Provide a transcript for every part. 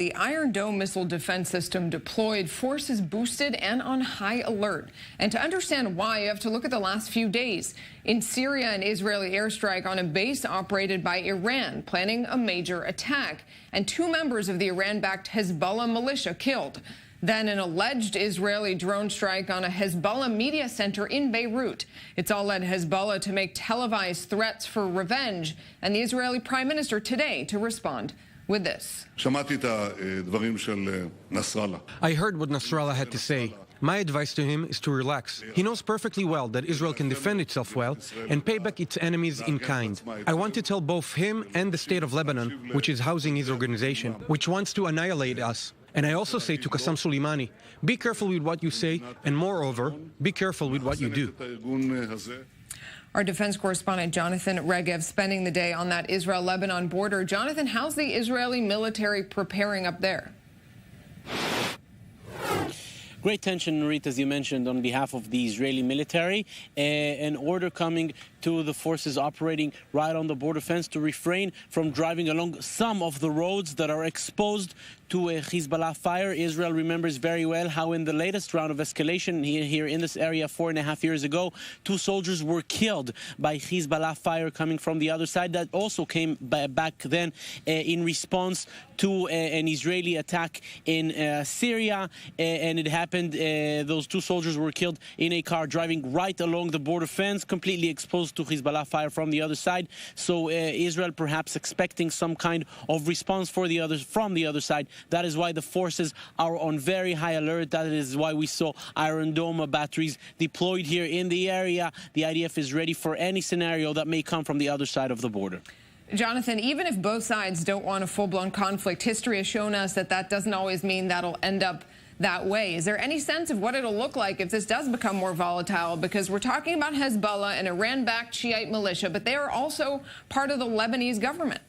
The Iron Dome missile defense system deployed, forces boosted and on high alert. And to understand why, you have to look at the last few days. In Syria, an Israeli airstrike on a base operated by Iran, planning a major attack. And 2 members of the Iran-backed Hezbollah militia killed. Then an alleged Israeli drone strike on a Hezbollah media center in Beirut. It's all led Hezbollah to make televised threats for revenge. And the Israeli Prime Minister today to respond with this. I heard what Nasrallah had to say. My advice to him is to relax. He knows perfectly well that Israel can defend itself well and pay back its enemies in kind. I want to tell both him and the state of Lebanon, which is housing his organization, which wants to annihilate us. And I also say to Qassam Soleimani, be careful with what you say, and moreover, be careful with what you do. Our defense correspondent Jonathan Regev spending the day on that Israel-Lebanon border. Jonathan, how's the Israeli military preparing up there? Great tension, Nurit, as you mentioned, on behalf of the Israeli military. An order coming to the forces operating right on the border fence to refrain from driving along some of the roads that are exposed to a Hezbollah fire. Israel remembers very well how in the latest round of escalation here in this area 4.5 years ago, 2 soldiers were killed by Hezbollah fire coming from the other side. That also came back then in response to an Israeli attack in Syria, and it happened, those 2 soldiers were killed in a car driving right along the border fence, completely exposed to Hezbollah fire from the other side. So Israel perhaps expecting some kind of response from the other side. That is why the forces are on very high alert. That is why we saw Iron Dome batteries deployed here in the area. The IDF is ready for any scenario that may come from the other side of the border. Jonathan, even if both sides don't want a full-blown conflict, history has shown us that that doesn't always mean that'll end up that way. Is there any sense of what it'll look like if this does become more volatile? Because we're talking about Hezbollah, an Iran-backed Shiite militia, but they are also part of the Lebanese government.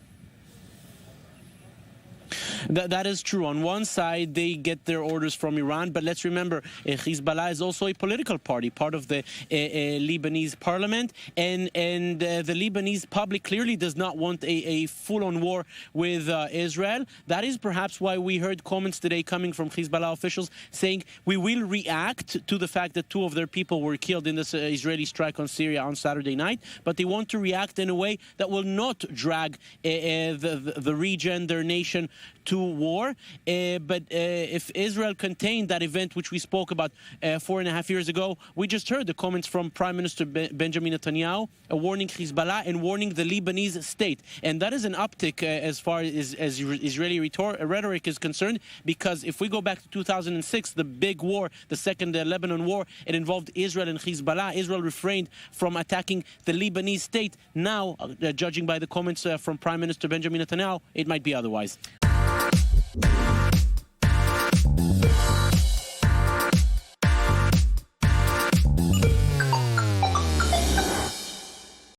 That is true. On one side, they get their orders from Iran, but let's remember, Hezbollah is also a political party, part of the Lebanese parliament, and the Lebanese public clearly does not want a full-on war with Israel. That is perhaps why we heard comments today coming from Hezbollah officials saying we will react to the fact that 2 of their people were killed in this Israeli strike on Syria on Saturday night, but they want to react in a way that will not drag the region, their nation, to war. But if Israel contained that event which we spoke about 4.5 years ago, we just heard the comments from Prime Minister Benjamin Netanyahu warning Hezbollah and warning the Lebanese state. And that is an uptick as far as Israeli rhetoric is concerned, because if we go back to 2006, the big war, the second Lebanon war, it involved Israel and Hezbollah. Israel refrained from attacking the Lebanese state. Now, judging by the comments from Prime Minister Benjamin Netanyahu, it might be otherwise.